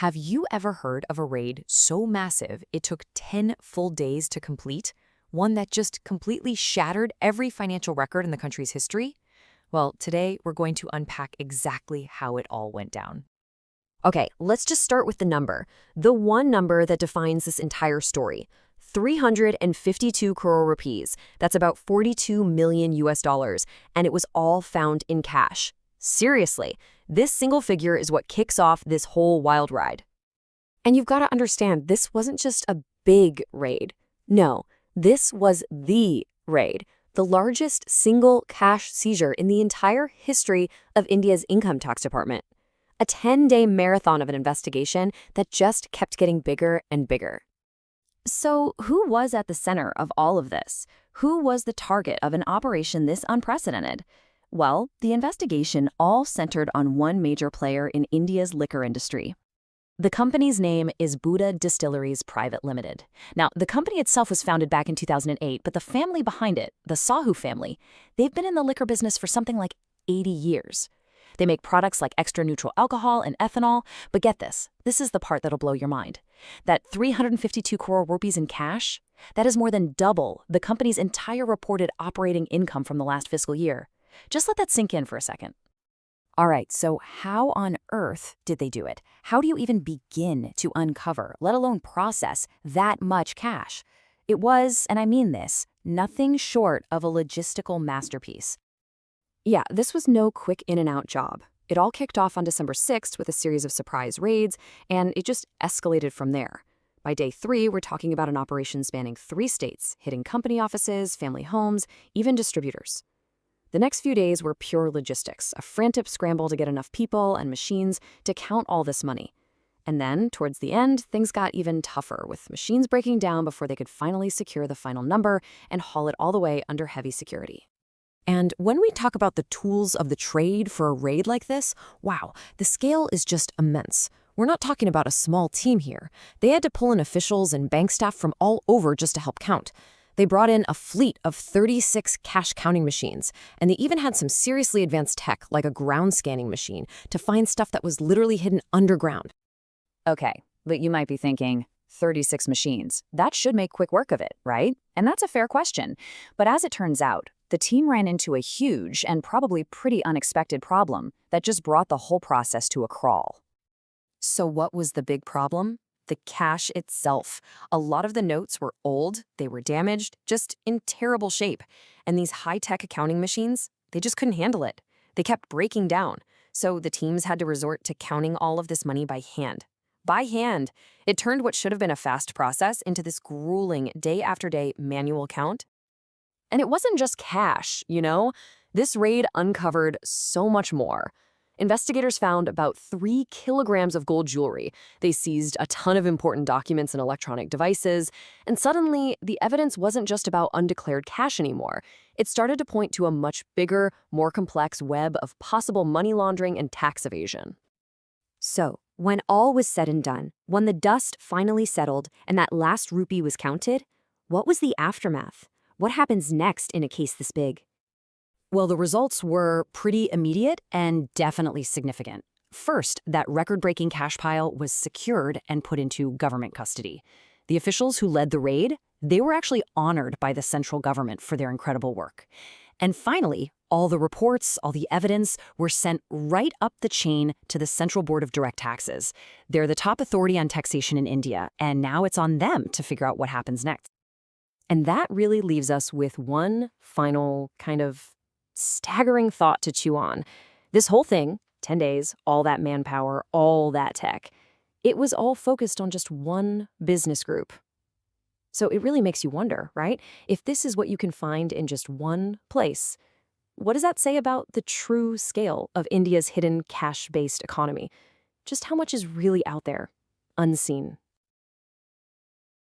Have you ever heard of a raid so massive it took 10 full days to complete? One that just completely shattered every financial record in the country's history? Well, today we're going to unpack exactly how it all went down. Okay, let's just start with the number. The one number that defines this entire story. 352 crore rupees. That's about 42 million US dollars, and it was all found in cash. Seriously, this single figure is what kicks off this whole wild ride. And you've got to understand, this wasn't just a big raid. No, this was the raid, the largest single cash seizure in the entire history of India's income tax department. A 10-day marathon of an investigation that just kept getting bigger and bigger. So who was at the center of all of this? Who was the target of an operation this unprecedented? Well, the investigation all centered on one major player in India's liquor industry. The company's name is Buddha Distilleries Private Limited. Now, the company itself was founded back in 2008, but the family behind it, the Sahu family, they've been in the liquor business for something like 80 years. They make products like extra neutral alcohol and ethanol, but get this is the part that'll blow your mind. That 352 crore rupees in cash, that is more than double the company's entire reported operating income from the last fiscal year. Just let that sink in for a second. All right, so how on earth did they do it? How do you even begin to uncover, let alone process, that much cash? It was, and I mean this, nothing short of a logistical masterpiece. Yeah, this was no quick in-and-out job. It all kicked off on December 6th with a series of surprise raids, and it just escalated from there. By day 3, we're talking about an operation spanning 3 states, hitting company offices, family homes, even distributors. The next few days were pure logistics, a frantic scramble to get enough people and machines to count all this money. And then, towards the end, things got even tougher, with machines breaking down before they could finally secure the final number and haul it all the way under heavy security. And when we talk about the tools of the trade for a raid like this, wow, the scale is just immense. We're not talking about a small team here. They had to pull in officials and bank staff from all over just to help count. They brought in a fleet of 36 cash counting machines, and they even had some seriously advanced tech, like a ground scanning machine, to find stuff that was literally hidden underground. Okay, but you might be thinking, 36 machines. That should make quick work of it, right? And that's a fair question. But as it turns out, the team ran into a huge and probably pretty unexpected problem that just brought the whole process to a crawl. So what was the big problem? The cash itself. A lot of the notes were old, they were damaged, just in terrible shape. And these high-tech accounting machines, they just couldn't handle it. They kept breaking down. So the teams had to resort to counting all of this money by hand. By hand. It turned what should have been a fast process into this grueling day-after-day manual count. And it wasn't just cash, you know? This raid uncovered so much more. Investigators found about 3 kilograms of gold jewelry. They seized a ton of important documents and electronic devices. And suddenly, the evidence wasn't just about undeclared cash anymore. It started to point to a much bigger, more complex web of possible money laundering and tax evasion. So, when all was said and done, when the dust finally settled and that last rupee was counted, what was the aftermath? What happens next in a case this big? Well, the results were pretty immediate and definitely significant. First, that record-breaking cash pile was secured and put into government custody. The officials who led the raid, they were actually honored by the central government for their incredible work. And finally, all the reports, all the evidence were sent right up the chain to the Central Board of Direct Taxes. They're the top authority on taxation in India, and now it's on them to figure out what happens next. And that really leaves us with one final kind of staggering thought to chew on. This whole thing, 10 days, all that manpower, all that tech, it was all focused on just one business group. So it really makes you wonder, right? If this is what you can find in just one place, what does that say about the true scale of India's hidden cash-based economy? Just how much is really out there, unseen?